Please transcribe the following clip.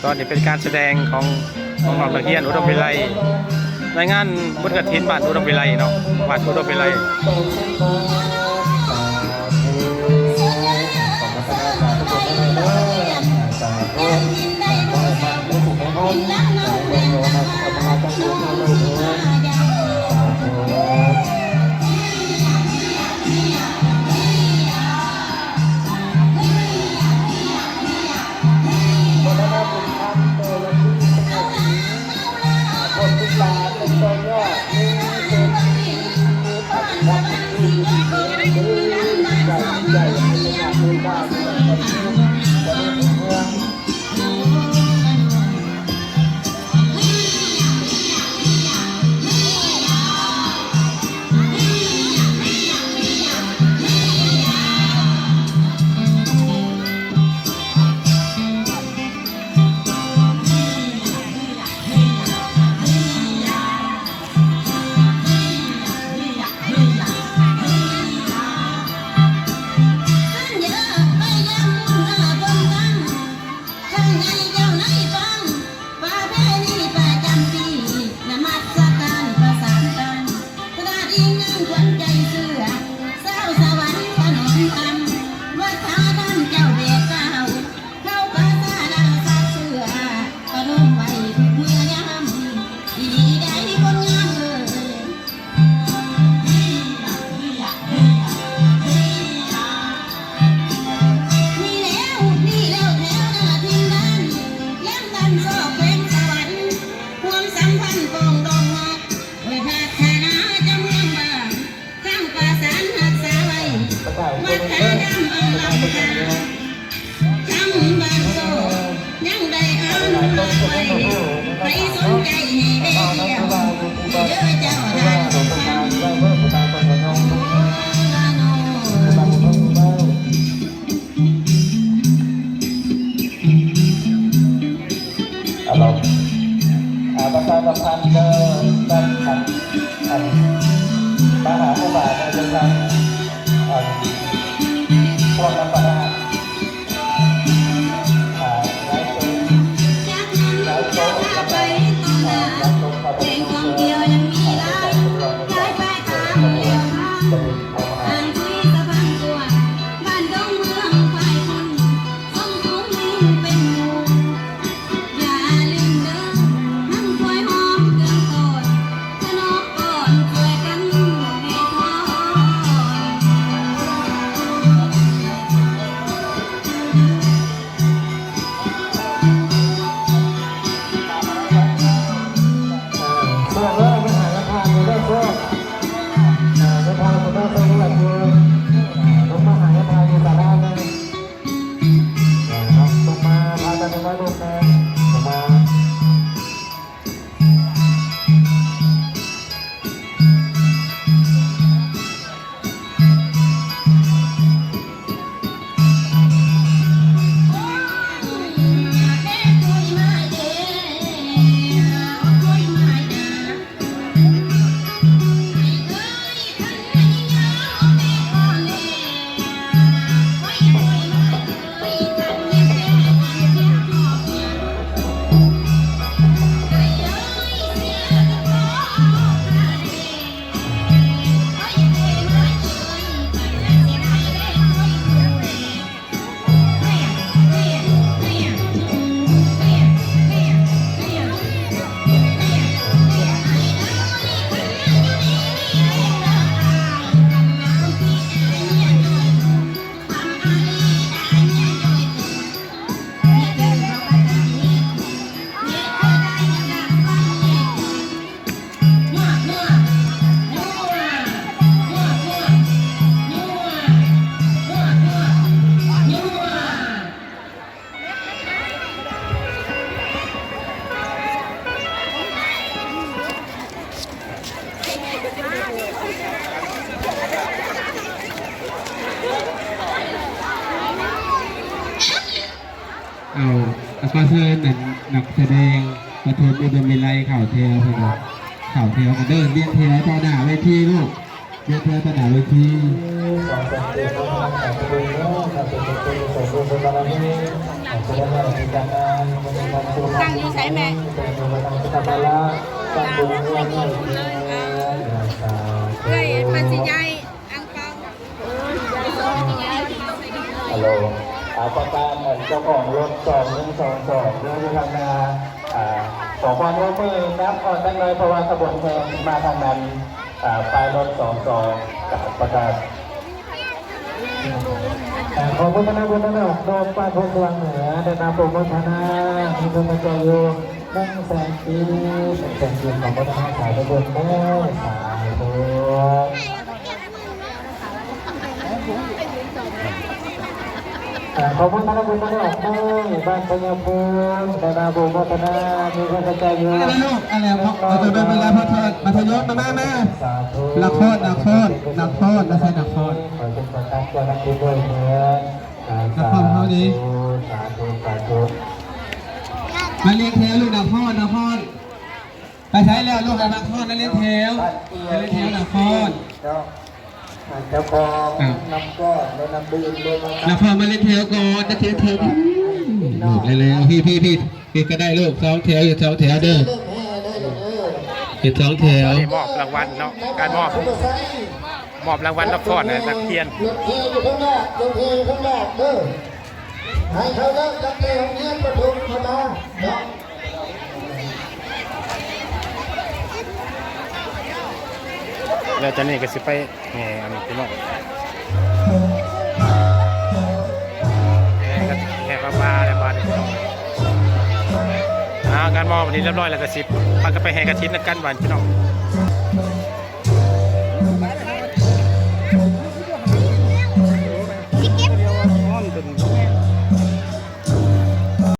ตอนนี้เป็นการแสดงของน้องนักเรียนอุดมวิไลในงานบุญกฐินบ้านอุดมวิไลเนาะบ้านอุดมวิไลประชาสัมพันธ์เดินด้านขันมหาผู้บาทในเรื่องพวกนักประดาเอาก็เชิญนักแสดงประทุมอุดมวิไลข่าวเทวพนข่าวเทวกันเดินเรียนเทวต่อหน้าเวทีลูก เวทีสนามเวที ตั้งอยู่ใช้แม่เฮ้ยปัจจัยอังเปา ฮัลโหลประกาศเจ้าของรถ2122ด้วยทางนาขอความร่วมมือนับก่อนตั้งเลยเพราะว่าขบวนแห่มาทางนั้นปลายรถ22กับประกาศขอบคุณคณะบุญนาคโดมป้าพงวังเหนือได้นำโปรโมทนามีคุณมาจอยอยู่นั่งแสงปีเป็นเกียรติของวัฒนธรรมสายตะบนแม่สายบัว ขอบคุณท่านผู้บริหารบ้านพญาภูมิธนาบุญพัฒนามีคนกระจายอยู่ อะไรลูกอะไรพ่อเราจะเป็นเวลาพ่อเถิดมัธยมแม่นักโทษไม่ใช่นักโทษ ขอเป็นประธานเจ้าหน้าที่ด้วยเถิด สาธุ มาเลี้ยงแถวลูกนักโทษไปใช้แล้วลูกนักโทษนั่นเลี้ยงแถวนักโทษ เจ้าของน้ำก้อนและน้ำดื่มด้วยนะค นั รั กโทษมาเลี้ยงแถวก่อนนักเทวลูกเลยพี่ก็ได้ลูก2 แถวอยู่2 แถวเด้อเห็น2 แถว นี่มอบรางวัลเนาะการมอบรางวัลนักโทษนะนักเรียน รถเทอยู่ข้างหน้ารถเทอยู่ข้างหน้าเด้อให้เขาเลิกจับเตะของเงี้ยประทุมเข้ามาเนาะ แล้วจากนี้ก็สิไปแห่อันนี้พี่น้องแห่ปลาอะไรบ้านพี่น้องการมอบวันนี้เรียบร้อยแล้วก็สิพากันไปแห่กระถินกันบ้านพี่น้อง